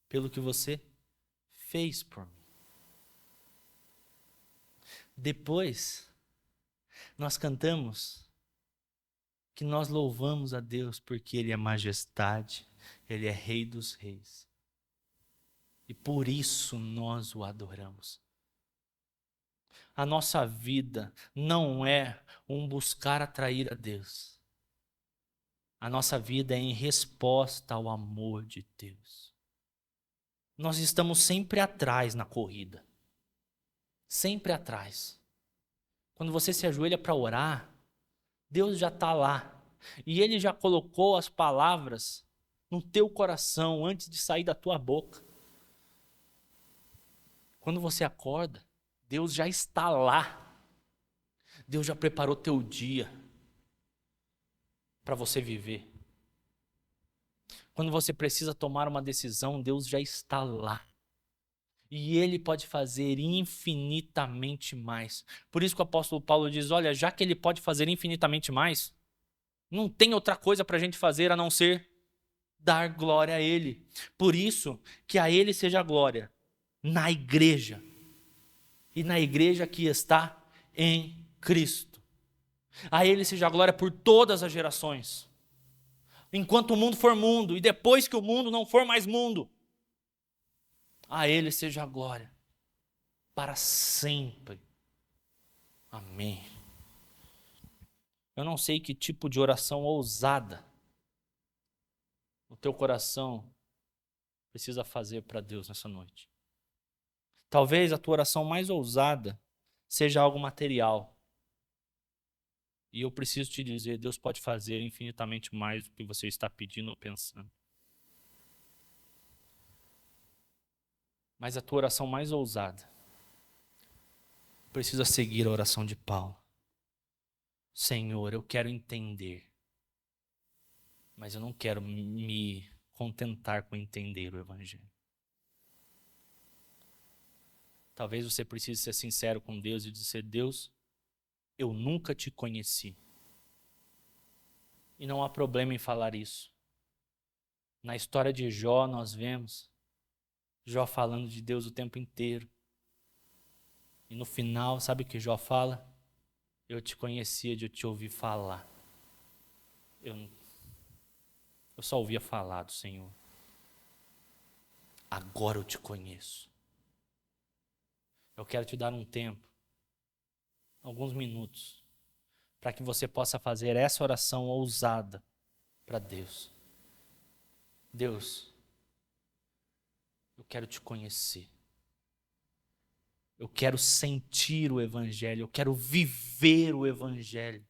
pelo que você fez por mim. Depois, nós cantamos que nós louvamos a Deus porque Ele é majestade, Ele é Rei dos reis. E por isso nós o adoramos. A nossa vida não é um buscar atrair a Deus. A nossa vida é em resposta ao amor de Deus. Nós estamos sempre atrás na corrida. Sempre atrás. Quando você se ajoelha para orar, Deus já está lá. E Ele já colocou as palavras no teu coração antes de sair da tua boca. Quando você acorda, Deus já está lá. Deus já preparou teu dia para você viver. Quando você precisa tomar uma decisão, Deus já está lá. E Ele pode fazer infinitamente mais. Por isso que o apóstolo Paulo diz, olha, já que Ele pode fazer infinitamente mais, não tem outra coisa para a gente fazer a não ser dar glória a Ele. Por isso que a Ele seja a glória na igreja. E na igreja que está em Cristo. A Ele seja a glória por todas as gerações. Enquanto o mundo for mundo e depois que o mundo não for mais mundo. A Ele seja a glória para sempre. Amém. Eu não sei que tipo de oração ousada o teu coração precisa fazer para Deus nessa noite. Talvez a tua oração mais ousada seja algo material. E eu preciso te dizer, Deus pode fazer infinitamente mais do que você está pedindo ou pensando. Mas a tua oração mais ousada precisa seguir a oração de Paulo. Senhor, eu quero entender, mas eu não quero me contentar com entender o Evangelho. Talvez você precise ser sincero com Deus e dizer, Deus, eu nunca te conheci. E não há problema em falar isso. Na história de Jó nós vemos Jó falando de Deus o tempo inteiro. E no final, sabe o que Jó fala? Eu te conhecia de eu te ouvir falar. Eu só ouvia falar do Senhor. Agora eu te conheço. Eu quero te dar um tempo, alguns minutos, para que você possa fazer essa oração ousada para Deus. Deus, eu quero te conhecer. Eu quero sentir o Evangelho, eu quero viver o Evangelho.